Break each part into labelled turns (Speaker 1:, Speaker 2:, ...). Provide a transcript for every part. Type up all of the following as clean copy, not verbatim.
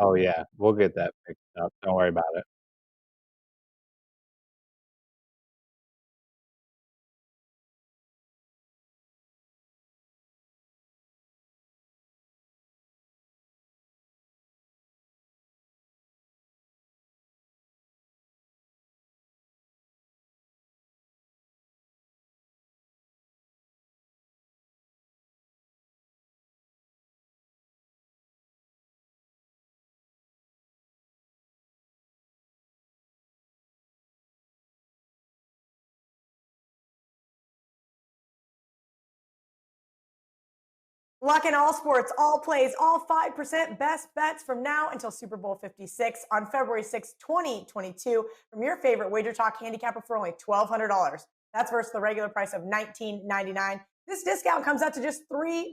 Speaker 1: Oh, yeah, we'll get that fixed up, don't worry about it.
Speaker 2: Luck in all sports, all plays, all 5% best bets from now until Super Bowl 56 on February 6, 2022 from your favorite Wager Talk handicapper for only $1,200. That's versus the regular price of $19.99. This discount comes out to just $3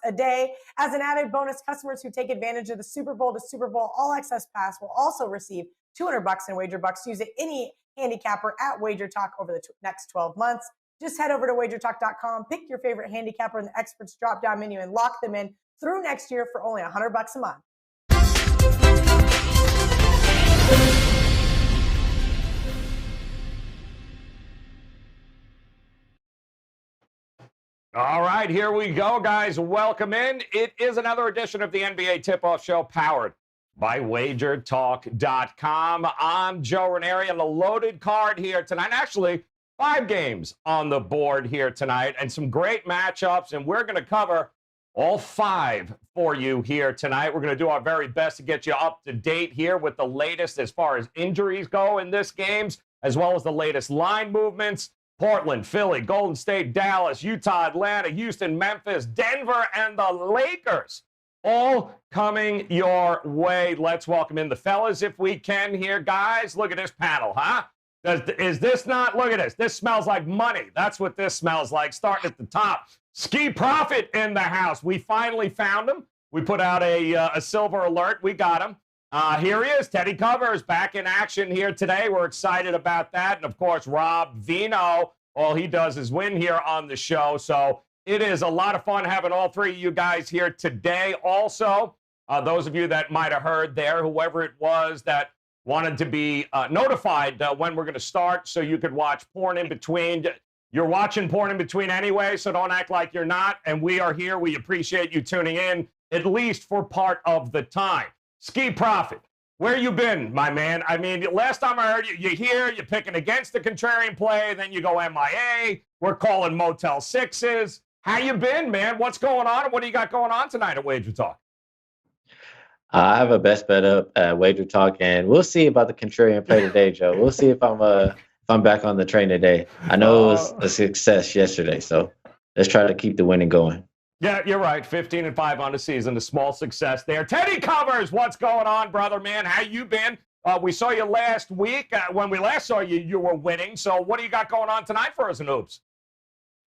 Speaker 2: a day. As an added bonus, customers who take advantage of the Super Bowl to Super Bowl All Access Pass will also receive $200 in wager bucks to use at any handicapper at Wager Talk over the next 12 months. Just head over to WagerTalk.com, pick your favorite handicapper in the experts drop-down menu, and lock them in through next year for only $100 a month.
Speaker 3: All right, here we go, guys. Welcome in. It is another edition of the NBA Tip-Off Show powered by WagerTalk.com. I'm Joe Ranieri, and a loaded card here tonight. Actually, 5 games on the board here tonight and some great matchups, and we're going to cover all 5 for you here tonight. We're going to do our very best to get you up to date here with the latest as far as injuries go in this games, as well as the latest line movements. Portland, Philly, Golden State, Dallas, Utah, Atlanta, Houston, Memphis, Denver, and the Lakers all coming your way. Let's welcome in the fellas if we can here. Guys, look at this panel, huh? Is this not? Look at this. This smells like money. That's what this smells like, starting at the top. Ski Profit in the house. We finally found him. We put out a silver alert. We got him. Here he is, Teddy Covers, back in action here today. We're excited about that. And, of course, Rob Vino, all he does is win here on the show. So it is a lot of fun having all 3 of you guys here today. Also, those of you that might have heard there, whoever it was that wanted to be notified when we're going to start so you could watch porn in between. You're watching porn in between anyway, so don't act like you're not. And we are here. We appreciate you tuning in, at least for part of the time. Ski Profit, where you been, my man? I mean, last time I heard you, you're here, you're picking against the contrarian play, then you go MIA. We're calling Motel 6s. How you been, man? What's going on, and what do you got going on tonight at Wager Talk?
Speaker 4: I have a best bet up at Wager Talk, and we'll see about the contrarian play today, Joe. We'll see if I'm back on the train today. I know it was a success yesterday, so let's try to keep the winning going.
Speaker 3: Yeah, you're right. 15-5 on the season, a small success there. Teddy Covers, what's going on, brother, man? How you been? We saw you last week. When we last saw you, you were winning. So what do you got going on tonight for us in hoops?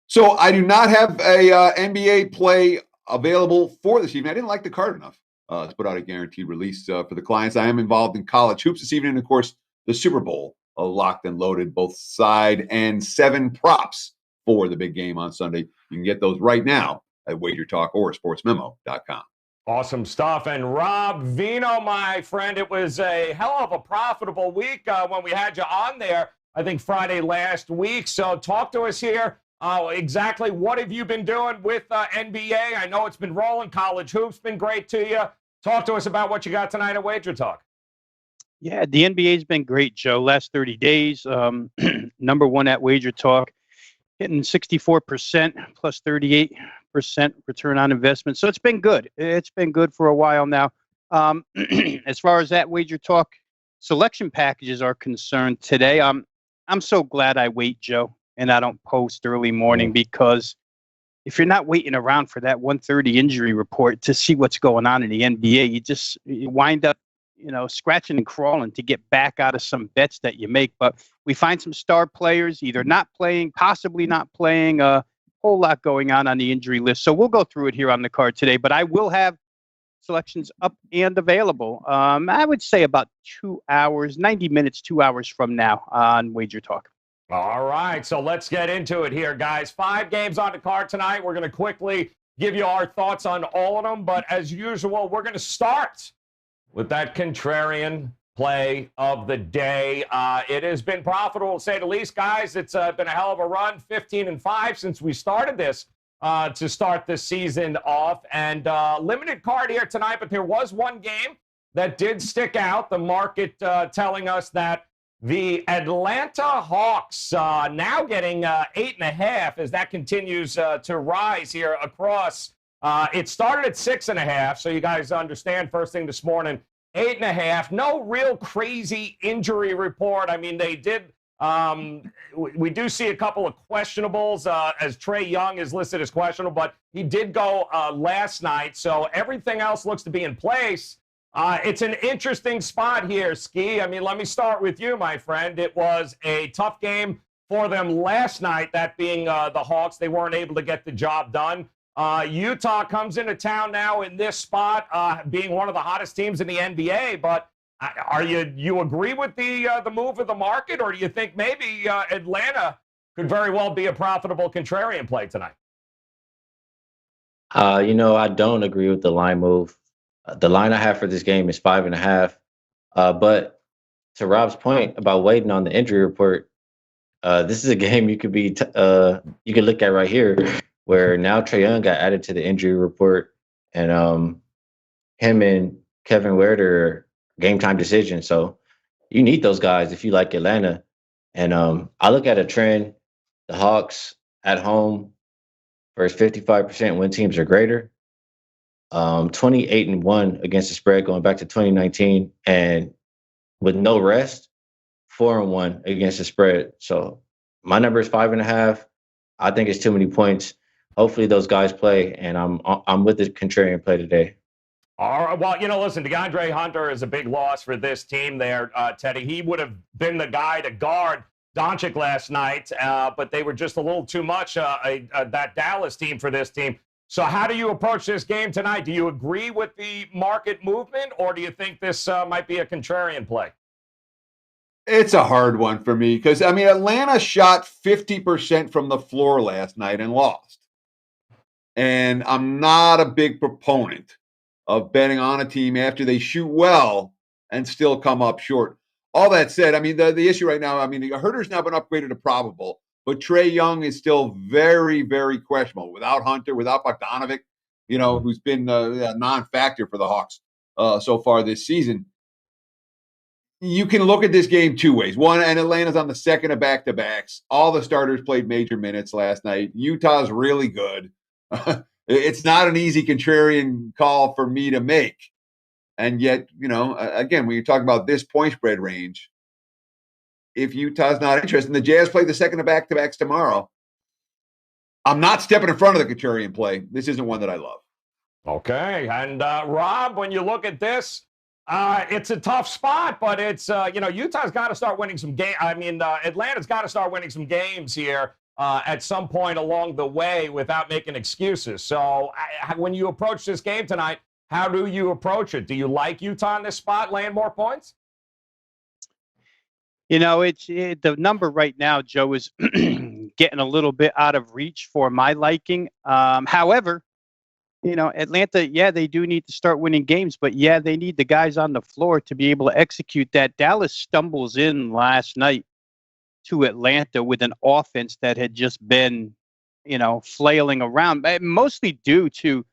Speaker 5: So I do not have a NBA play available for this evening. I didn't like the card enough to put out a guaranteed release for the clients. I am involved in college hoops this evening, and of course, the Super Bowl, locked and loaded, both side and 7 props for the big game on Sunday. You can get those right now at WagerTalk or SportsMemo.com.
Speaker 3: Awesome stuff. And Rob Vino, my friend, it was a hell of a profitable week when we had you on there, I think Friday last week. So talk to us here. Exactly what have you been doing with NBA? I know it's been rolling. College hoops been great to you. Talk to us about what you got tonight at Wager Talk.
Speaker 6: Yeah, the NBA's been great, Joe. Last 30 days, number 1 at Wager Talk, hitting 64% plus 38% return on investment. So it's been good. It's been good for a while now. As far as that Wager Talk selection packages are concerned today, I'm so glad I wait, Joe, and I don't post early morning, because if you're not waiting around for that 1:30 injury report to see what's going on in the NBA, you wind up, scratching and crawling to get back out of some bets that you make. But we find some star players either not playing, possibly not playing, a whole lot going on the injury list. So we'll go through it here on the card today, but I will have selections up and available. I would say about 2 hours, 90 minutes, 2 hours from now on Wager Talk.
Speaker 3: All right, so let's get into it here, guys. 5 games on the card tonight. We're going to quickly give you our thoughts on all of them, but as usual, we're going to start with that contrarian play of the day. It has been profitable, to say the least, guys. It's been a hell of a run, 15-5 since we started this to start the season off. And limited card here tonight, but there was one game that did stick out. The market telling us that the Atlanta Hawks now getting 8.5 as that continues to rise here across. It started at 6.5, so you guys understand first thing this morning, 8.5. No real crazy injury report. I mean, they did. We do see a couple of questionables as Trae Young is listed as questionable, but he did go last night, so everything else looks to be in place. It's an interesting spot here, Ski. I mean, let me start with you, my friend. It was a tough game for them last night, that being the Hawks. They weren't able to get the job done. Utah comes into town now in this spot, being one of the hottest teams in the NBA. But are you agree with the move of the market, or do you think maybe Atlanta could very well be a profitable contrarian play tonight?
Speaker 4: I don't agree with the line move. The line I have for this game is 5.5. But to Rob's point about waiting on the injury report, this is a game you could you could look at right here, where now Trae Young got added to the injury report, and him and Kevin Werder are game time decision. So you need those guys if you like Atlanta. And I look at a trend: the Hawks at home versus 55% when teams are greater. 28-1 against the spread going back to 2019, and with no rest, 4-1 against the spread. So my number is 5.5. I think it's too many points. Hopefully those guys play, and I'm with the contrarian play today.
Speaker 3: All right. Well, listen, DeAndre Hunter is a big loss for this team there, Teddy. He would have been the guy to guard Doncic last night, but they were just a little too much, that Dallas team for this team. So how do you approach this game tonight? Do you agree with the market movement, or do you think this might be a contrarian play?
Speaker 5: It's a hard one for me because, Atlanta shot 50% from the floor last night and lost. And I'm not a big proponent of betting on a team after they shoot well and still come up short. All that said, the issue right now, Herter's now been upgraded to probable, but Trae Young is still very, very questionable. Without Hunter, without Bogdanovic, who's been a non-factor for the Hawks so far this season. You can look at this game two ways. One, and Atlanta's on the second of back-to-backs. All the starters played major minutes last night. Utah's really good. It's not an easy contrarian call for me to make. And yet, again, when you talk about this point spread range, if Utah's not interested, and the Jazz play the second of back-to-backs tomorrow, I'm not stepping in front of the contrarian play. This isn't one that I love.
Speaker 3: Okay. And Rob, when you look at this, it's a tough spot, but it's, Utah's got to start winning some games. Atlanta's got to start winning some games here at some point along the way without making excuses. So when you approach this game tonight, how do you approach it? Do you like Utah in this spot, laying more points?
Speaker 6: The number right now, Joe, is getting a little bit out of reach for my liking. However, Atlanta, they do need to start winning games, but they need the guys on the floor to be able to execute that. Dallas stumbles in last night to Atlanta with an offense that had just been, flailing around, mostly due to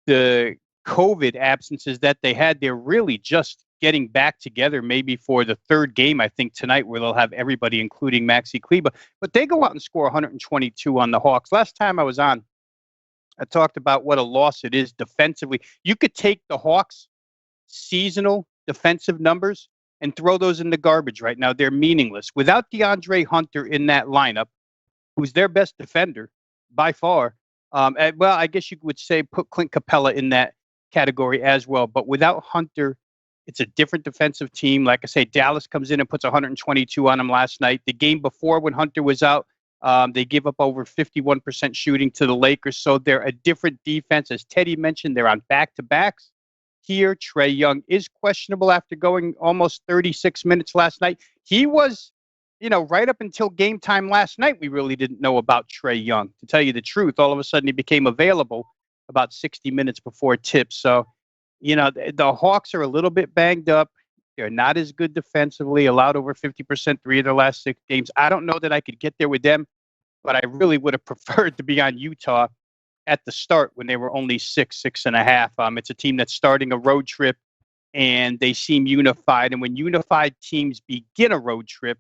Speaker 6: the COVID absences that they had. They're really just getting back together maybe for the third game, I think, tonight, where they'll have everybody, including Maxi Kleba. But they go out and score 122 on the Hawks. Last time I was on, I talked about what a loss it is defensively. You could take the Hawks' seasonal defensive numbers and throw those in the garbage right now. They're meaningless. Without DeAndre Hunter in that lineup, who's their best defender by far, I guess you would say put Clint Capella in that category as well. But without Hunter, it's a different defensive team. Like I say, Dallas comes in and puts 122 on them last night. The game before, when Hunter was out, they give up over 51% shooting to the Lakers. So they're a different defense. As Teddy mentioned, they're on back-to-backs. Here, Trae Young is questionable after going almost 36 minutes last night. He was, right up until game time last night, we really didn't know about Trae Young. To tell you the truth, all of a sudden he became available about 60 minutes before tip. So, The Hawks are a little bit banged up. They're not as good defensively, allowed over 50% 3 of their last 6 games. I don't know that I could get there with them, but I really would have preferred to be on Utah at the start when they were only 6.5. It's a team that's starting a road trip, and they seem unified. And when unified teams begin a road trip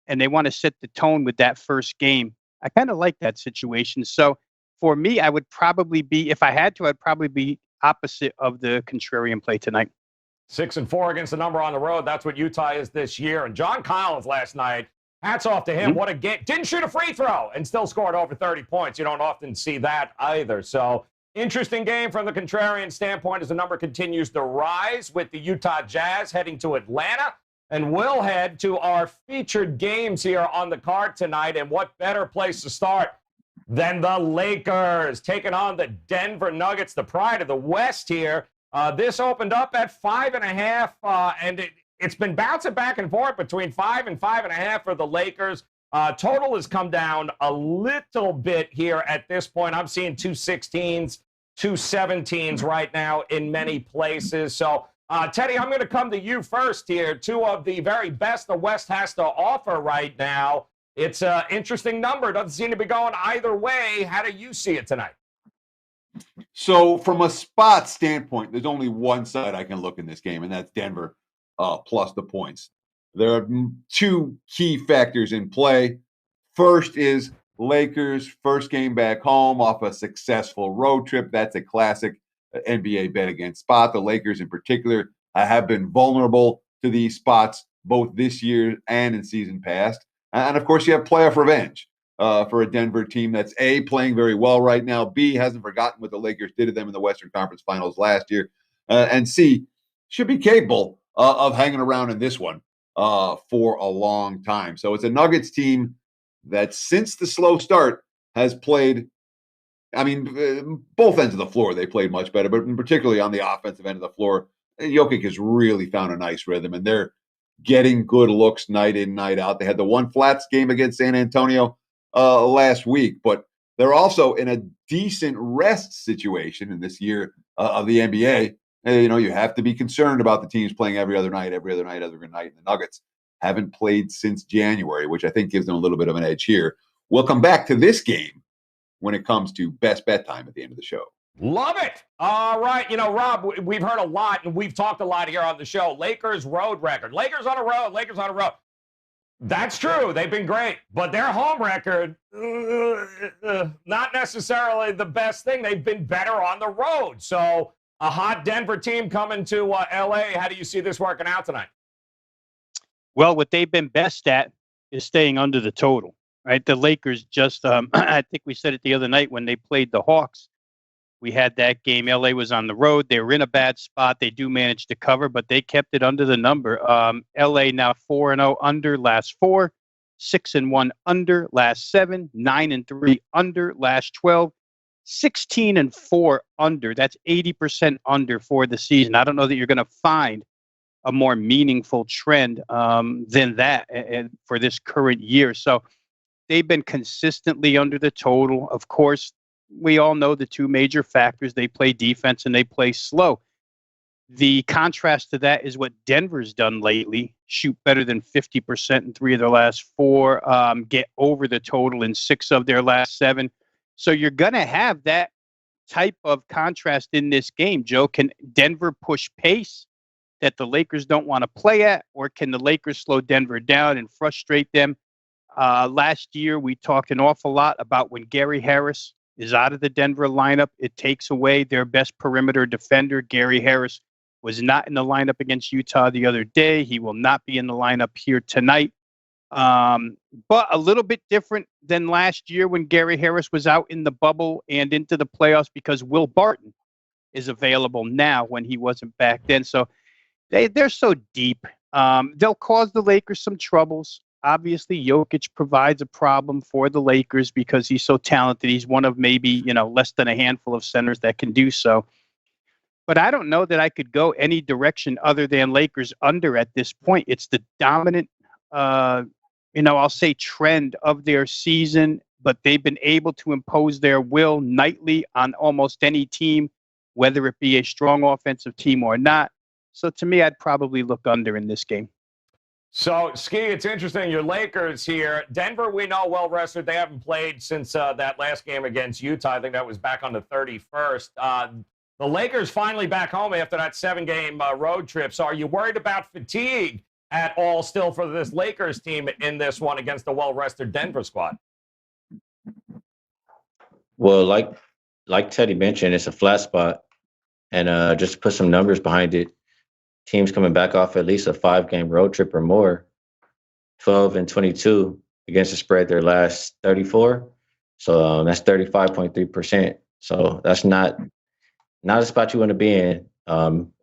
Speaker 6: and they want to set the tone with that first game, I kind of like that situation. So for me, I would probably be, if I had to, I'd probably be opposite of the contrarian play tonight.
Speaker 3: 6-4 against the number on the road. That's what Utah is this year. And John Collins last night, hats off to him.
Speaker 6: Mm-hmm.
Speaker 3: What a game. Didn't shoot a free throw and still scored over 30 points. You don't often see that either. So interesting game from the contrarian standpoint as the number continues to rise with the Utah Jazz heading to Atlanta. And we'll head to our featured games here on the card tonight. And what better place to start than the Lakers taking on the Denver Nuggets, the pride of the West here. This opened up at 5.5, and it's been bouncing back and forth between 5 and 5.5 for the Lakers. Total has come down a little bit here at this point. I'm seeing 216s, 217s right now in many places. So, Teddy, I'm going to come to you first here. 2 of the very best the West has to offer right now. It's an interesting number. Doesn't seem to be going either way. How do you see it tonight?
Speaker 5: So from a spot standpoint, there's only one side I can look in this game, and that's Denver plus the points. There are 2 key factors in play. First is Lakers' first game back home off a successful road trip. That's a classic NBA bet against spot. The Lakers in particular have been vulnerable to these spots both this year and in season past. And, of course, you have playoff revenge. For a Denver team that's A, playing very well right now, B, hasn't forgotten what the Lakers did to them in the Western Conference Finals last year, and C, should be capable of hanging around in this one for a long time. So it's a Nuggets team that since the slow start has played, both ends of the floor they played much better, but particularly on the offensive end of the floor, Jokic has really found a nice rhythm, and they're getting good looks night in, night out. They had the one flats game against San Antonio last week, but they're also in a decent rest situation in this year of the NBA. You have to be concerned about the teams playing every other night. And the Nuggets haven't played since January, which I think gives them a little bit of an edge here. We'll come back to this game when it comes to best bet time at the end of the show.
Speaker 3: Love it. All right. Rob, we've heard a lot, and we've talked a lot here on the show. Lakers road record. Lakers on a road. That's true. They've been great. But their home record, not necessarily the best thing. They've been better on the road. So a hot Denver team coming to L.A. How do you see this working out tonight?
Speaker 6: Well, what they've been best at is staying under the total, right? The Lakers just, I think we said it the other night when they played the Hawks. We had that game. LA was on the road. They were in a bad spot. They do manage to cover, but they kept it under the number. LA now 4-0 under last 4, 6-1 under last 7, 9-3 under last 12, 16-4 under. That's 80% under for the season. I don't know that you're going to find a more meaningful trend than that for this current year. So they've been consistently under the total. Of course, we all know the 2 major factors. They play defense and they play slow. The contrast to that is what Denver's done lately. Shoot better than 50% in 3 of their last 4. Get over the total in 6 of their last 7. So you're going to have that type of contrast in this game, Joe. Can Denver push pace that the Lakers don't want to play at, or can the Lakers slow Denver down and frustrate them? Last year, we talked an awful lot about when Gary Harris is out of the Denver lineup, it takes away their best perimeter defender. Gary Harris was not in the lineup against Utah the other day. He will not be in the lineup here tonight. But a little bit different than last year when Gary Harris was out in the bubble and into the playoffs, because Will Barton is available now when he wasn't back then. So they're so deep. They'll cause the Lakers some troubles. Obviously, Jokic provides a problem for the Lakers because he's so talented. He's one of maybe, less than a handful of centers that can do so. But I don't know that I could go any direction other than Lakers under at this point. It's the dominant, I'll say trend of their season, but they've been able to impose their will nightly on almost any team whether it be a strong offensive team or not. So to me, I'd probably look under in this game.
Speaker 3: So, Ski, it's interesting. Your Lakers here. Denver, we know, well rested. They haven't played since that last game against Utah. I think that was back on the 31st. The Lakers finally back home after that 7-game road trip. So are you worried about fatigue at all still for this Lakers team in this one against the well-rested Denver squad?
Speaker 4: Well, like Teddy mentioned, it's a flat spot. And just to put some numbers behind it, teams coming back off at least a 5-game road trip or more, 12-22 against the spread their last 34. So that's 35.3%. So that's not a spot you want to be in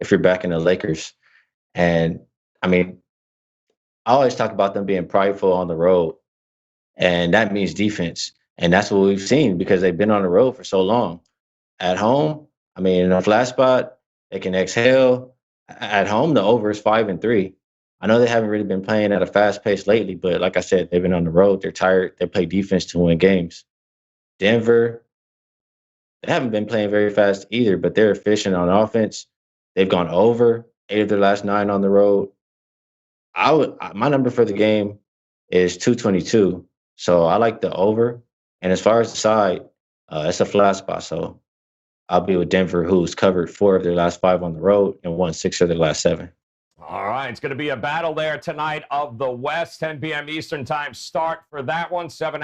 Speaker 4: if you're backing the Lakers. And I mean, I always talk about them being prideful on the road, and that means defense. And that's what we've seen because they've been on the road for so long. At home, I mean, in a flat spot, they can exhale. At home, the over is 5-3. I know they haven't really been playing at a fast pace lately, but like I said, they've been on the road. They're tired. They play defense to win games. Denver, they haven't been playing very fast either, but they're efficient on offense. They've gone over 8 of their last 9 on the road. My number for the game is 222. So I like the over. And as far as the side, it's a flat spot. So I'll be with Denver, who's covered 4 of their last 5 on the road and won 6 of their last 7.
Speaker 3: All right, it's going to be a battle there tonight of the West. 10 p.m. Eastern time start for that one. 7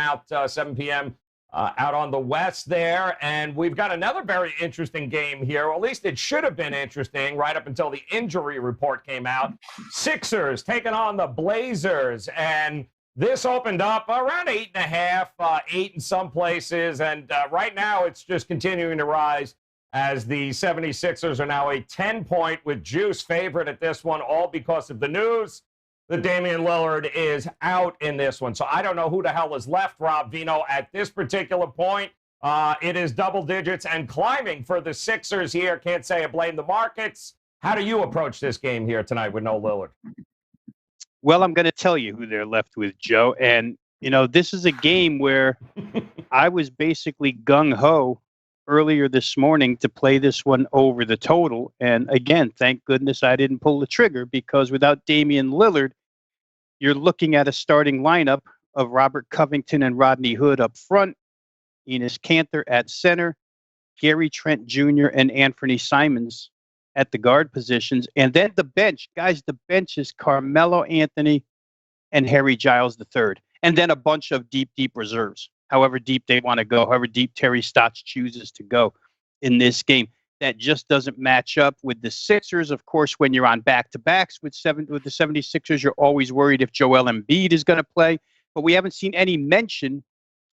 Speaker 3: p.m. Out on the West there. And we've got another very interesting game here. Or at least it should have been interesting right up until the injury report came out. Sixers taking on the Blazers. And this opened up around 8.5, 8 in some places. And right now it's just continuing to rise as the 76ers are now a 10-point with juice favorite at this one, all because of the news that Damian Lillard is out in this one. So I don't know who the hell is left, Rob Vino, at this particular point. It is double digits and climbing for the Sixers here. Can't say I blame the markets. How do you approach this game here tonight with no Lillard?
Speaker 6: Well, I'm going to tell you who they're left with, Joe. And, you know, this is a game where I was basically gung-ho earlier this morning to play this one over the total. And again, thank goodness I didn't pull the trigger, because without Damian Lillard, you're looking at a starting lineup of Robert Covington and Rodney Hood up front, Enes Kanter at center, Gary Trent Jr. and Anthony Simons at the guard positions. And then the bench, guys, the bench is Carmelo Anthony and Harry Giles III. And then a bunch of deep reserves, however deep they want to go, however deep Terry Stotts chooses to go in this game. That just doesn't match up with the Sixers. Of course, when you're on back-to-backs with the 76ers, you're always worried if Joel Embiid is going to play. But we haven't seen any mention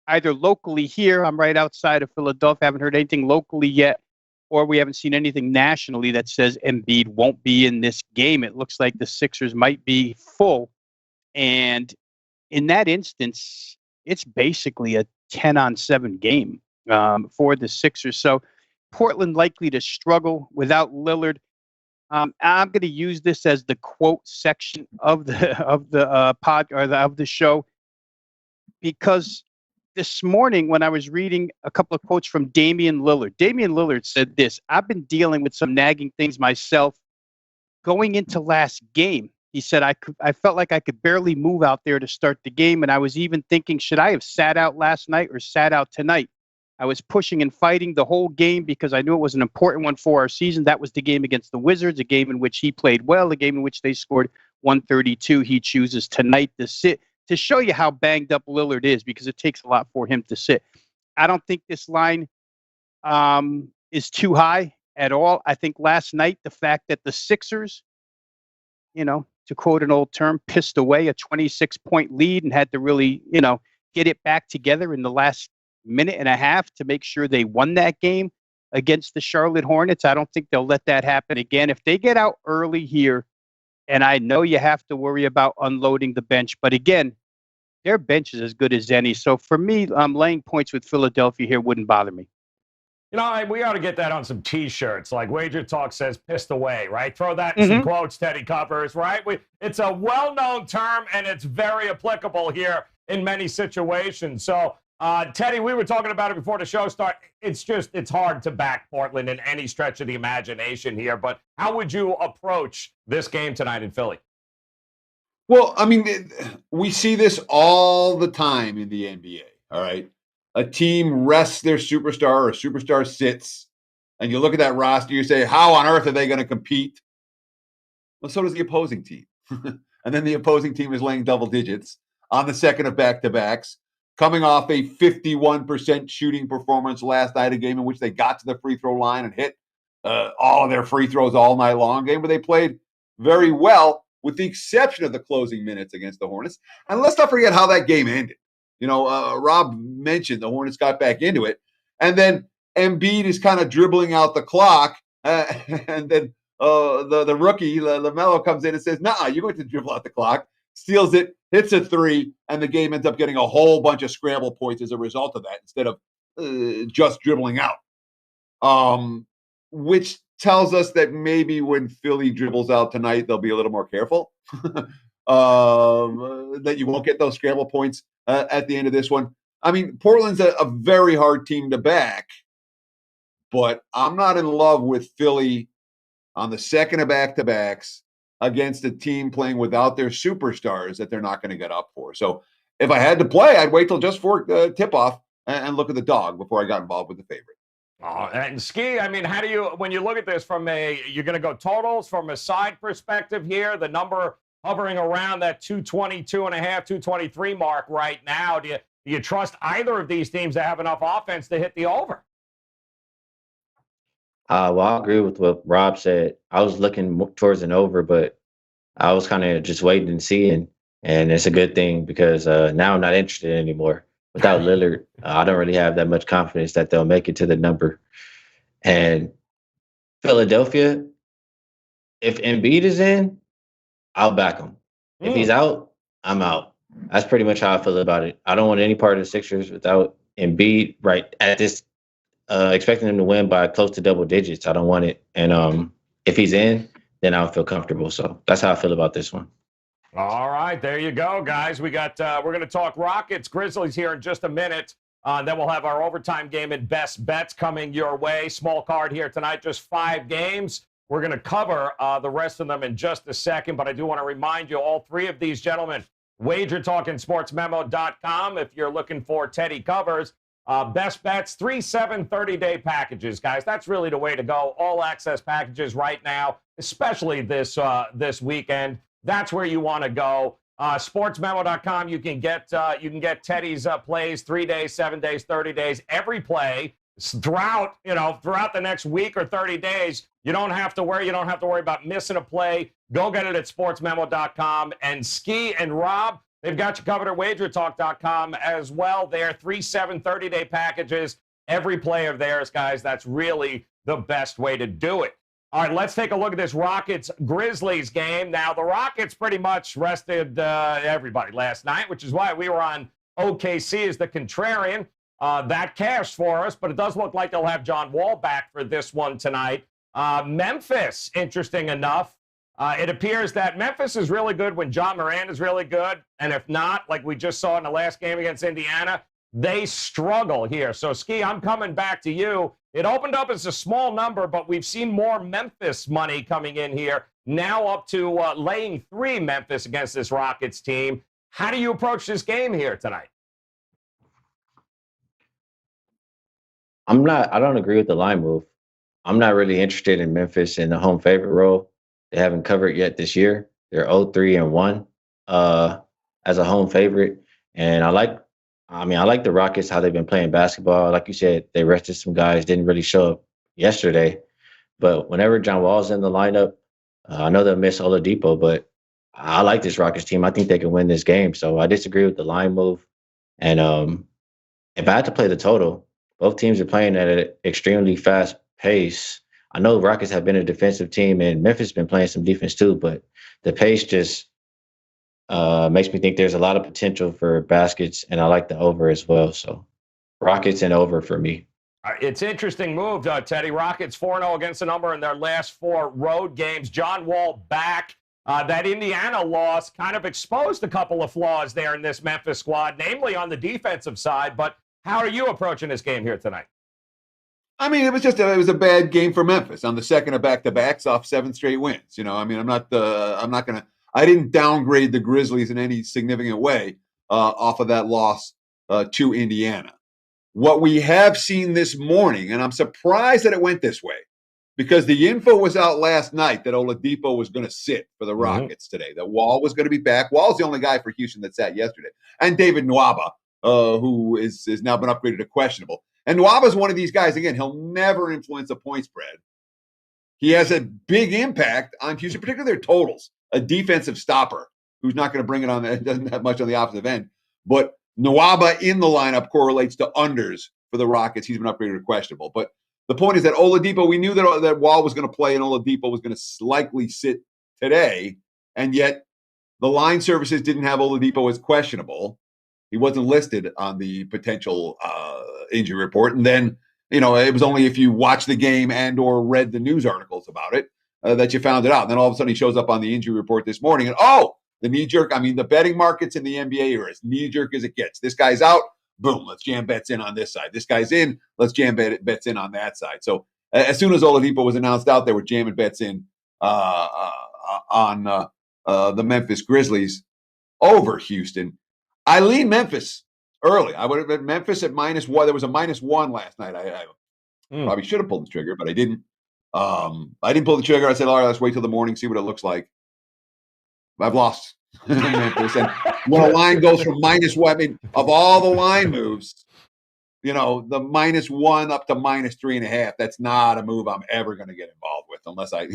Speaker 6: either locally here. I'm right outside of Philadelphia. Haven't heard anything locally yet. Or we haven't seen anything nationally that says Embiid won't be in this game. It looks like the Sixers might be full. And in that instance, it's basically a 10-on-7 game for the Sixers. So Portland likely to struggle without Lillard. I'm going to use this as the quote section of the pod or of the show, because this morning when I was reading a couple of quotes from Damian Lillard said this: "I've been dealing with some nagging things myself going into last game." He said, I felt like I could barely move out there to start the game, and I was even thinking, should I have sat out last night or sat out tonight? I was pushing and fighting the whole game because I knew it was an important one for our season. That was the game against the Wizards, a game in which he played well, a game in which they scored 132. He chooses tonight to sit, to show you how banged up Lillard is, because it takes a lot for him to sit. I don't think this line is too high at all. I think last night, the fact that the Sixers, you know, to quote an old term, pissed away a 26-point lead and had to really, you know, get it back together in the last minute and a half to make sure they won that game against the Charlotte Hornets. I don't think they'll let that happen again. If they get out early here, and I know you have to worry about unloading the bench, but again, their bench is as good as any. So for me, laying points with Philadelphia here wouldn't bother me.
Speaker 3: You know, we ought to get that on some T-shirts, like Wager Talk says, pissed away, right? Throw that in some quotes, Teddy Covers, right? It's a well-known term, and it's very applicable here in many situations. So Teddy, we were talking about it before the show started. It's hard to back Portland in any stretch of the imagination here, but how would you approach this game tonight in Philly?
Speaker 5: Well, I mean, we see this all the time in the NBA, all right? A team rests their superstar or a superstar sits, and you look at that roster, you say, how on earth are they going to compete? Well, so does the opposing team. And then the opposing team is laying double digits on the second of back-to-backs, coming off a 51% shooting performance last night, a game in which they got to the free throw line and hit all of their free throws all night long, game where they played very well, with the exception of the closing minutes against the Hornets. And let's not forget how that game ended. You know, Rob mentioned the Hornets got back into it, and then Embiid is kind of dribbling out the clock, and then the rookie, LaMelo, comes in and says, nah, you're going to dribble out the clock, steals it, hits a three, and the game ends up getting a whole bunch of scramble points as a result of that instead of just dribbling out. Which tells us that maybe when Philly dribbles out tonight, they'll be a little more careful, that you won't get those scramble points at the end of this one. I mean, Portland's a very hard team to back, but I'm not in love with Philly on the second of back-to-backs against a team playing without their superstars that they're not going to get up for. So if I had to play, I'd wait till just for tip-off and look at the dog before I got involved with the favorite.
Speaker 3: Oh, and Ski, I mean, how do you, when you look at this from you're going to go totals from a side perspective here, the number hovering around that 222.5, 223 mark right now. Do you trust either of these teams to have enough offense to hit the over?
Speaker 4: Well, I agree with what Rob said. I was looking towards an over, but I was kind of just waiting and seeing, and it's a good thing because now I'm not interested anymore. Without Lillard, I don't really have that much confidence that they'll make it to the number. And Philadelphia, if Embiid is in, I'll back him. If he's out, I'm out. That's pretty much how I feel about it. I don't want any part of the Sixers without Embiid right at this, expecting him to win by close to double digits. I don't want it. And if he's in, then I'll feel comfortable. So that's how I feel about this one.
Speaker 3: All right, there you go, guys. We're going to talk Rockets, Grizzlies here in just a minute. Then we'll have our overtime game and best bets coming your way. Small card here tonight, just 5 games. We're going to cover the rest of them in just a second, but I do want to remind you, all 3 of these gentlemen, WagerTalk and Sportsmemo.com, if you're looking for Teddy covers. Best bets, 3, 7, 30-day packages, guys. That's really the way to go. All access packages right now, especially this weekend. That's where you want to go. Sportsmemo.com, you can get Teddy's plays 3 days, 7 days, 30 days, every play throughout the next week or 30 days. You don't have to worry about missing a play. Go get it at sportsmemo.com. And Ski and Rob, they've got you covered at WagerTalk.com as well. They're 3, 7, 30-day packages. Every play of theirs, guys. That's really the best way to do it. All right, let's take a look at this Rockets-Grizzlies game. Now, the Rockets pretty much rested everybody last night, which is why we were on OKC as the Contrarian. That cashed for us, but it does look like they'll have John Wall back for this one tonight. Memphis, interesting enough. It appears that Memphis is really good when John Moran is really good, and if not, like we just saw in the last game against Indiana, they struggle here. So, Ski, I'm coming back to you. It opened up as a small number, but we've seen more Memphis money coming in here, now up to laying 3 Memphis against this Rockets team. How do you approach this game here tonight?
Speaker 4: I don't agree with the line move. I'm not really interested in Memphis in the home favorite role. They haven't covered yet this year. They're 0-3-1 as a home favorite. And I like the Rockets, how they've been playing basketball. Like you said, they rested some guys, didn't really show up yesterday. But whenever John Wall's in the lineup, I know they'll miss Oladipo, but I like this Rockets team. I think they can win this game. So I disagree with the line move. And if I had to play the total, both teams are playing at an extremely fast pace. I know Rockets have been a defensive team, and Memphis has been playing some defense too, but the pace just makes me think there's a lot of potential for baskets, and I like the over as well. So Rockets and over for me.
Speaker 3: It's interesting move, Teddy. Rockets 4-0 against the number in their last 4 road games. John Wall back. That Indiana loss kind of exposed a couple of flaws there in this Memphis squad, namely on the defensive side. But How are you approaching this game here tonight?
Speaker 5: I mean, it was a bad game for Memphis on the second of back-to-backs off 7 straight wins. I mean, I didn't downgrade the Grizzlies in any significant way off of that loss to Indiana. What we have seen this morning, and I'm surprised that it went this way, because the info was out last night that Oladipo was going to sit for the Rockets today. That Wall was going to be back. Wall's the only guy for Houston that sat yesterday. And David Nwaba, who is now been upgraded to questionable. And Nwaba's one of these guys, again, he'll never influence a point spread. He has a big impact on Houston, particularly their totals. A defensive stopper who's not going to bring it on, doesn't have much on the opposite end. But Nwaba in the lineup correlates to unders for the Rockets. He's been upgraded to questionable. But the point is that Oladipo, we knew that Wall was going to play and Oladipo was going to likely sit today, and yet the line services didn't have Oladipo as questionable. He wasn't listed on the potential injury report. And then, it was only if you watched the game and or read the news articles about it that you found it out. And then all of a sudden he shows up on the injury report this morning and, the knee-jerk, the betting markets in the NBA are as knee-jerk as it gets. This guy's out, boom, let's jam bets in on this side. This guy's in, let's jam bets in on that side. So as soon as Oladipo was announced out, they were jamming bets in on the Memphis Grizzlies over Houston. I lean Memphis early. I would have been Memphis at -1. There was a -1 last night. I probably should have pulled the trigger, but I didn't. I didn't pull the trigger. I said, all right, let's wait till the morning, see what it looks like. I've lost Memphis. And when a line goes from -1, of all the line moves, the -1 up to -3.5, that's not a move I'm ever going to get involved with unless I,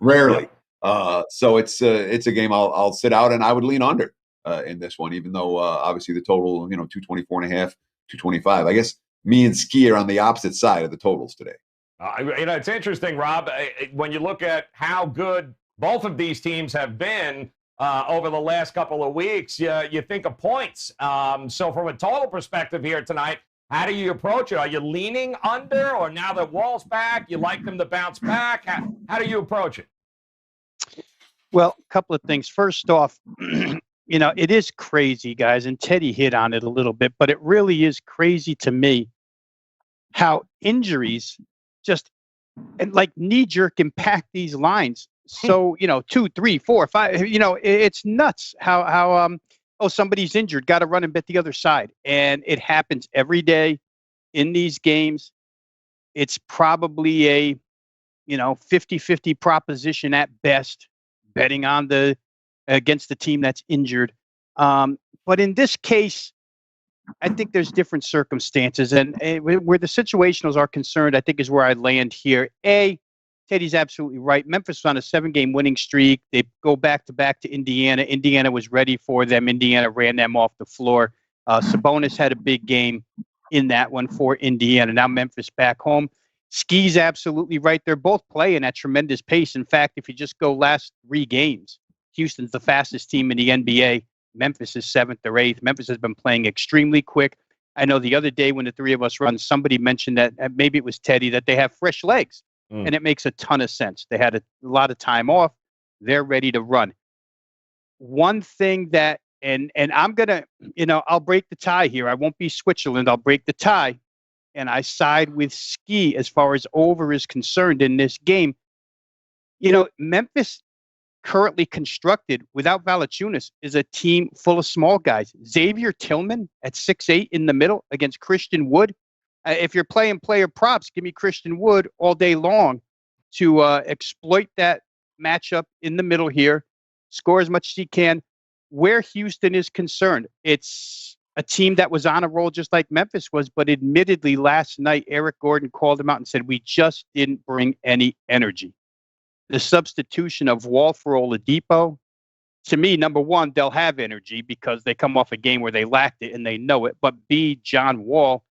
Speaker 5: rarely. So it's a game I'll sit out, and I would lean under in this one, even though obviously the total, 224.5, 225. I guess me and Ski are on the opposite side of the totals today.
Speaker 3: It's interesting, Rob, when you look at how good both of these teams have been over the last couple of weeks, you think of points. So from a total perspective here tonight, how do you approach it? Are you leaning under, or now that Wall's back, you like them to bounce back? How do you approach it?
Speaker 6: Well, a couple of things. First off, it is crazy, guys, and Teddy hit on it a little bit, but it really is crazy to me how injuries just like knee-jerk impact these lines. So, 2, 3, 4, 5, it's nuts how somebody's injured, got to run and bet the other side. And it happens every day in these games. It's probably a, 50-50 proposition at best, betting on against the team that's injured. But in this case, I think there's different circumstances, and where the situationals are concerned, I think is where I land here. Teddy's absolutely right. Memphis was on a 7-game winning streak. They go back-to-back to Indiana. Indiana was ready for them. Indiana ran them off the floor. Sabonis had a big game in that one for Indiana. Now Memphis back home. Ski's absolutely right. They're both playing at tremendous pace. In fact, if you just go last 3 games, Houston's the fastest team in the NBA. Memphis is 7th or 8th. Memphis has been playing extremely quick. I know the other day when the three of us run, somebody mentioned that, maybe it was Teddy, that they have fresh legs. And it makes a ton of sense. They had a lot of time off. They're ready to run. One thing that, and I'm going to, I'll break the tie here. I won't be Switzerland. I'll break the tie. And I side with Ski as far as over is concerned in this game. Memphis currently constructed without Valanciunas is a team full of small guys. Xavier Tillman at 6'8" in the middle against Christian Wood. If you're playing player props, give me Christian Wood all day long to exploit that matchup in the middle here, score as much as he can. Where Houston is concerned, it's a team that was on a roll just like Memphis was, but admittedly last night, Eric Gordon called him out and said, we just didn't bring any energy. The substitution of Wall for Oladipo, to me, number one, they'll have energy because they come off a game where they lacked it and they know it. But B, John Wall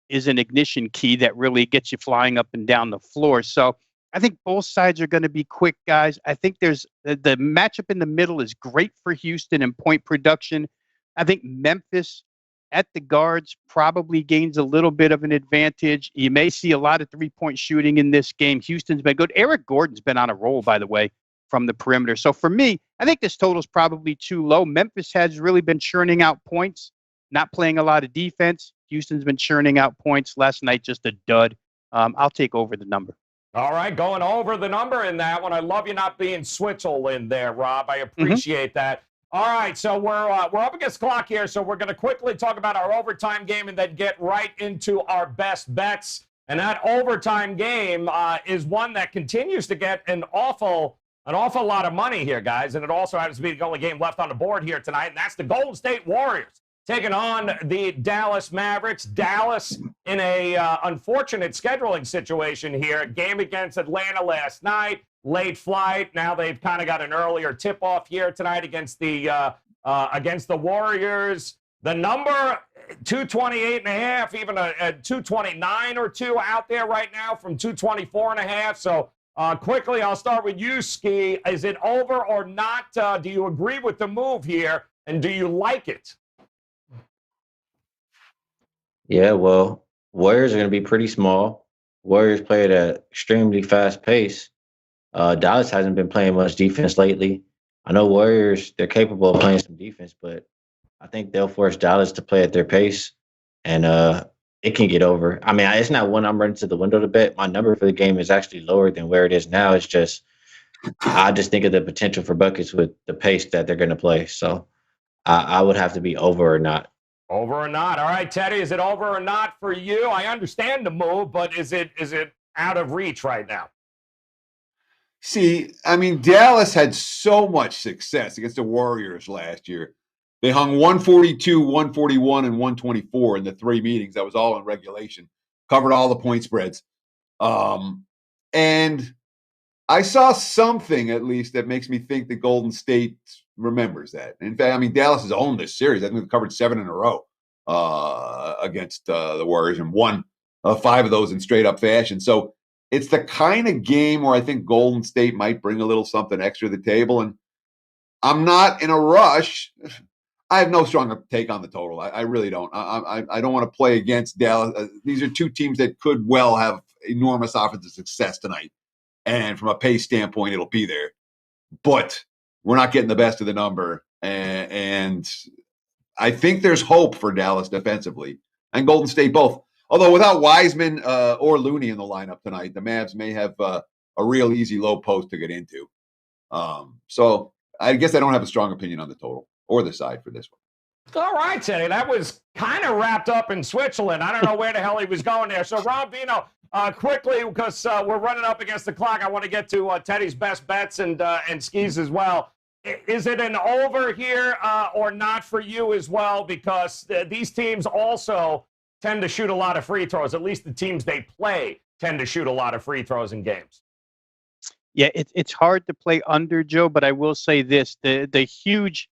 Speaker 6: is an ignition key that really gets you flying up and down the floor. So I think both sides are going to be quick, guys. I think there's the matchup in the middle is great for Houston and point production. I think Memphis at the guards probably gains a little bit of an advantage. You may see a lot of 3-point shooting in this game. Houston's been good. Eric Gordon's been on a roll, by the way, from the perimeter. So for me, I think this total is probably too low. Memphis has really been churning out points, not playing a lot of defense. Houston's been churning out points. Last night, just a dud. I'll take over the number.
Speaker 3: All right, going over the number in that one. I love you not being Switzerland there, Rob. I appreciate that. All right, so we're up against the clock here, so we're going to quickly talk about our overtime game and then get right into our best bets. And that overtime game is one that continues to get an awful lot of money here, guys. And it also happens to be the only game left on the board here tonight, and that's the Golden State Warriors taking on the Dallas Mavericks. Dallas in a unfortunate scheduling situation here. Game against Atlanta last night, late flight. Now they've kind of got an earlier tip-off here tonight against the Warriors. The number 228.5, even a 229 or two out there right now from 224.5. So quickly, I'll start with you, Ski. Is it over or not? Do you agree with the move here, and do you like it?
Speaker 4: Yeah, well, Warriors are going to be pretty small. Warriors play at an extremely fast pace. Dallas hasn't been playing much defense lately. I know Warriors, they're capable of playing some defense, but I think they'll force Dallas to play at their pace, and it can get over. I mean, it's not one I'm running to the window to bet. My number for the game is actually lower than where it is now. It's just I just think of the potential for buckets with the pace that they're going to play. So I would have to be over or not.
Speaker 3: Over or not. All right, Teddy, is it over or not for you? I understand the move, but is it out of reach right now?
Speaker 5: See, I mean, Dallas had so much success against the Warriors last year. They hung 142, 141, and 124 in the three meetings. That was all in regulation. Covered all the point spreads. And I saw something, at least, that makes me think that Golden State remembers that. In fact, I mean, Dallas has owned this series. I think they've covered 7 in a row against the Warriors and won 5 of those in straight-up fashion. So it's the kind of game where I think Golden State might bring a little something extra to the table. And I'm not in a rush. I have no strong take on the total. I really don't. I don't want to play against Dallas. These are two teams that could well have enormous offensive success tonight. And from a pace standpoint, it'll be there. But we're not getting the best of the number. And I think there's hope for Dallas defensively and Golden State both. Although without Wiseman or Looney in the lineup tonight, the Mavs may have a real easy low post to get into. So I guess I don't have a strong opinion on the total or the side for this one.
Speaker 3: All right, Teddy. That was kind of wrapped up in Switzerland. I don't know where the hell he was going there. So, Rob Vino, quickly, because we're running up against the clock, I want to get to Teddy's best bets and Skis as well. Is it an over here or not for you as well? Because these teams also tend to shoot a lot of free throws. At least the teams they play tend to shoot a lot of free throws in games.
Speaker 6: Yeah, it's hard to play under, Joe, but I will say this. The huge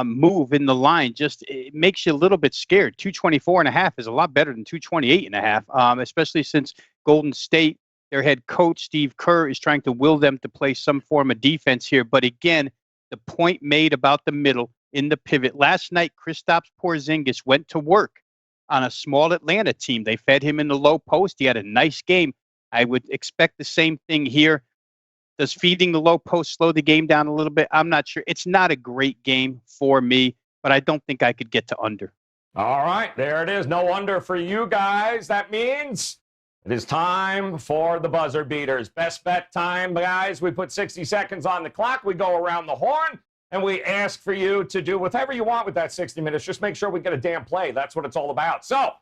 Speaker 6: move in the line it makes you a little bit scared. 224.5 is a lot better than 228.5, especially since Golden State, their head coach Steve Kerr, is trying to will them to play some form of defense here. But again, the point made about the middle in the pivot last night, Kristaps Porzingis went to work on a small Atlanta team. They fed him in the low post. He had a nice game. I would expect the same thing here. Does feeding the low post slow the game down a little bit? I'm not sure. It's not a great game for me, but I don't think I could get to under.
Speaker 3: All right, there it is. No under for you guys. That means it is time for the buzzer beaters. Best bet time, guys. We put 60 seconds on the clock. We go around the horn, and we ask for you to do whatever you want with that 60 minutes. Just make sure we get a damn play. That's what it's all about. So,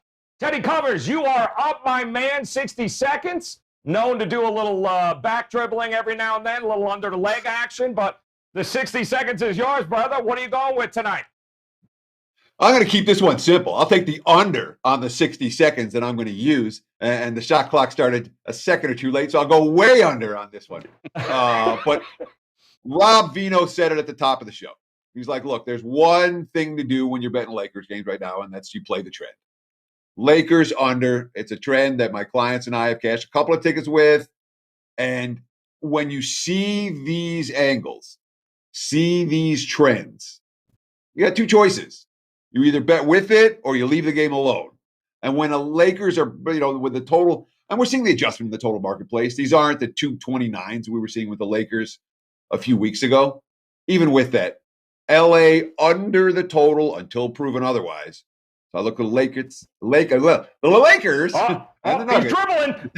Speaker 3: Teddy Covers, you are up, my man. 60 seconds. Known to do a little back dribbling every now and then, a little under the leg action, but the 60 seconds is yours, brother. What are you going with tonight?
Speaker 5: I'm going to keep this one simple. I'll take the under on the 60 seconds that I'm going to use. And the shot clock started a second or two late, so I'll go way under on this one. But Rob Vino said it at the top of the show. He's like, look, there's one thing to do when you're betting Lakers games right now, and that's you play the trend. Lakers under. It's a trend that my clients and I have cashed a couple of tickets with. And when you see these angles, see these trends, you got two choices. You either bet with it or you leave the game alone. And when the Lakers are, with the total, and we're seeing the adjustment in the total marketplace. These aren't the 229s we were seeing with the Lakers a few weeks ago. Even with that, LA under the total until proven otherwise. So I look at the Lakers, the Lakers, and the
Speaker 3: he's
Speaker 5: Nuggets.
Speaker 3: dribbling.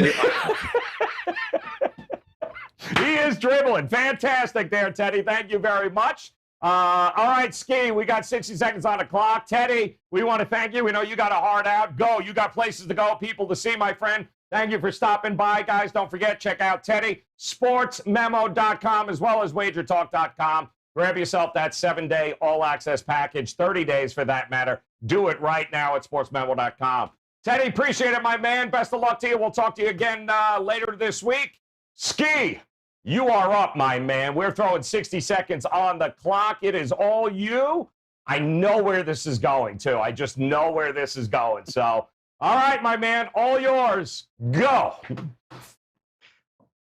Speaker 3: He is dribbling. Fantastic there, Teddy. Thank you very much. All right, Ski, we got 60 seconds on the clock. Teddy, we want to thank you. We know you got a hard out. Go. You got places to go, people to see, my friend. Thank you for stopping by, guys. Don't forget, check out Teddy, sportsmemo.com, as well as WagerTalk.com. Grab yourself that 7-day all-access package, 30 days for that matter. Do it right now at sportsmemo.com. Teddy, appreciate it, my man. Best of luck to you. We'll talk to you again later this week. Ski, you are up, my man. We're throwing 60 seconds on the clock. It is all you. I know where this is going, too. I just know where this is going. So, all right, my man, all yours. Go.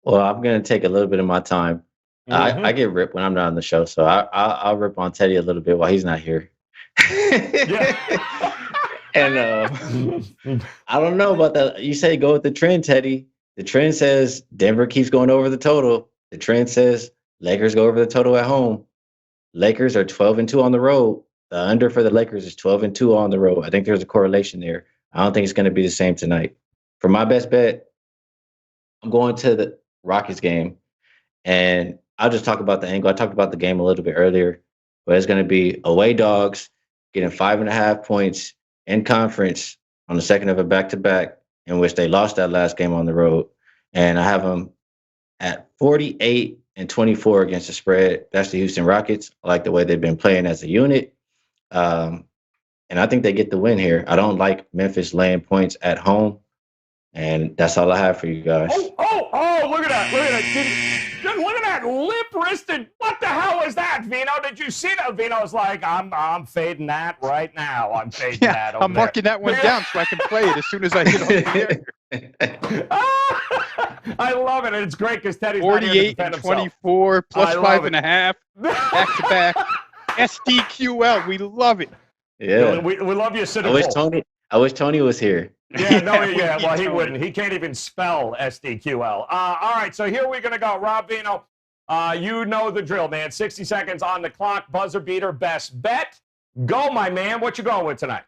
Speaker 4: Well, I'm going to take a little bit of my time. I get ripped when I'm not on the show, so I'll rip on Teddy a little bit while he's not here. And I don't know about that. You say go with the trend, Teddy. The trend says Denver keeps going over the total. The trend says Lakers go over the total at home. Lakers are 12-2 on the road. The under for the Lakers is 12-2 on the road. I think there's a correlation there. I don't think it's going to be the same tonight. For my best bet, I'm going to the Rockets game, and I'll just talk about the angle. I talked about the game a little bit earlier, but it's going to be away dogs getting 5.5 points in conference on the second of a back-to-back in which they lost that last game on the road. And I have them at 48-24 against the spread. That's the Houston Rockets. I like the way they've been playing as a unit. And I think they get the win here. I don't like Memphis laying points at home. And that's all I have for you guys.
Speaker 3: Oh, look at that. Look at that. Look at that lip-wristed. What the hell is that, Vino? Did you see that? Vino's like, I'm fading that right now. I'm fading that over
Speaker 6: I'm marking that one down so I can play it as soon as I get on the air.
Speaker 3: I love it. And it's great because Teddy's not here to defend himself.
Speaker 6: 48-24 plus 5.5 back-to-back. SDQL. We love it.
Speaker 3: Yeah. We love you, City.
Speaker 4: I wish Tony was here.
Speaker 3: Well, he wouldn't. He can't even spell SDQL. All right, so here we're going to go. Rob Vino, you know the drill, man. 60 seconds on the clock. Buzzer beater, best bet. Go, my man. What you going with tonight?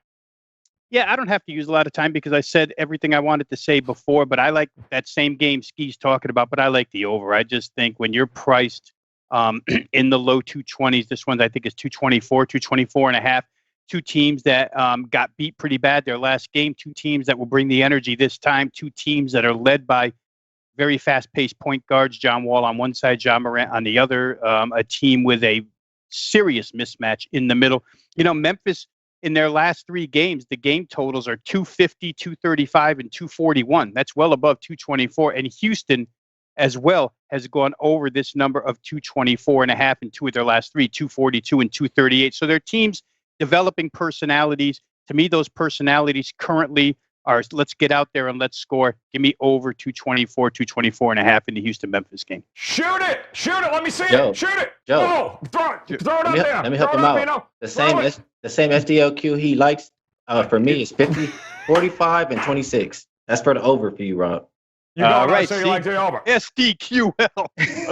Speaker 6: Yeah, I don't have to use a lot of time because I said everything I wanted to say before, but I like that same game Ski's talking about, but I like the over. I just think when you're priced in the low 220s, this one I think is 224.5. Two teams that got beat pretty bad their last game, two teams that will bring the energy this time, two teams that are led by very fast-paced point guards, John Wall on one side, John Morant on the other, a team with a serious mismatch in the middle. You know, Memphis, in their last 3 games, the game totals are 250, 235, and 241. That's well above 224. And Houston, as well, has gone over this number of 224.5 in 2 of their last 3, 242 and 238. So their teams developing personalities. To me, those personalities currently are, let's get out there and let's score. Give me over 224.5 in the Houston-Memphis game.
Speaker 3: Shoot it. Let me see
Speaker 4: Joe,
Speaker 3: it. Shoot it.
Speaker 4: Joe.
Speaker 3: Oh, throw it up there.
Speaker 4: Let me help him out. The same SDLQ he likes for me is 50, 45, and 26. That's for the over for you, Rob.
Speaker 3: You right, so you like the over.
Speaker 6: SDQL.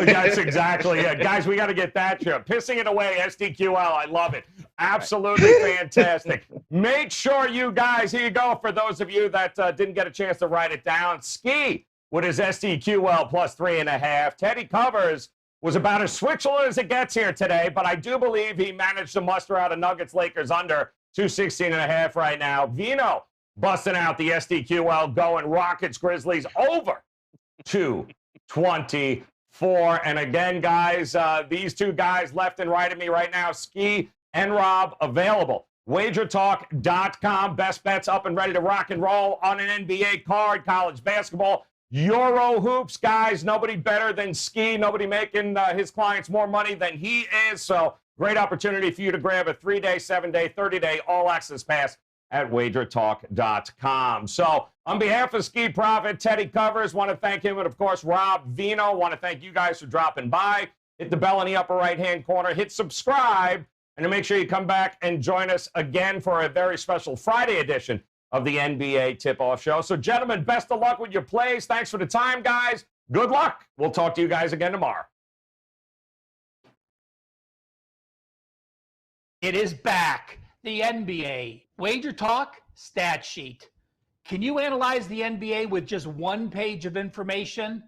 Speaker 3: That's exactly it. Guys, we got to get that show. Pissing it away, SDQL. I love it. Absolutely fantastic. Make sure you guys, here you go, for those of you that didn't get a chance to write it down. Ski with his SDQL plus 3.5. Teddy Covers was about as switchable as it gets here today, but I do believe he managed to muster out a Nuggets Lakers under 216.5 right now. Vino busting out the SDQL, going Rockets Grizzlies over 224. And again, guys, these two guys left and right of me right now, Ski and Rob, available. WagerTalk.com. Best bets up and ready to rock and roll on an NBA card, college basketball, Euro hoops. Guys, nobody better than Ski. Nobody making his clients more money than he is. So great opportunity for you to grab a 3-day, 7-day, 30-day all-access pass at WagerTalk.com. So on behalf of Ski Profit, Teddy Covers, want to thank him, and of course, Rob Vino. Want to thank you guys for dropping by. Hit the bell in the upper right-hand corner. Hit subscribe. And to make sure you come back and join us again for a very special Friday edition of the NBA Tip-Off Show. So, gentlemen, best of luck with your plays. Thanks for the time, guys. Good luck. We'll talk to you guys again tomorrow.
Speaker 7: It is back. The NBA Wager Talk stat sheet. Can you analyze the NBA with just one page of information?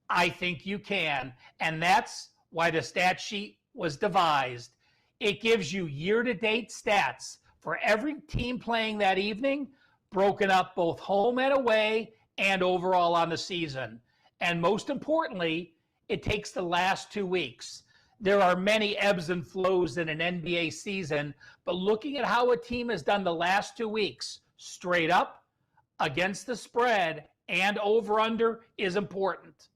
Speaker 7: I think you can. And that's why the stat sheet was devised. It gives you year-to-date stats for every team playing that evening, broken up both home and away and overall on the season. And most importantly, it takes the last 2 weeks. There are many ebbs and flows in an NBA season, but looking at how a team has done the last 2 weeks, straight up, against the spread, and over-under is important.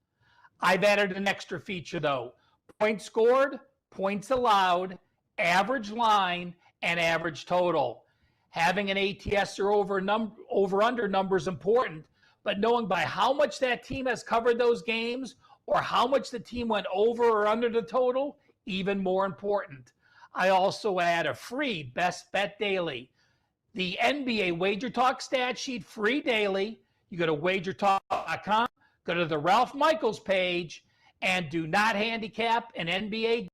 Speaker 7: I've added an extra feature, though. Points scored, points allowed, average line, and average total. Having an ATS or over-under number is important, but knowing by how much that team has covered those games or how much the team went over or under the total, even more important. I also add a free Best Bet Daily. The NBA Wager Talk stat sheet, free daily. You go to WagerTalk.com, go to the Ralph Michaels page, and do not handicap an NBA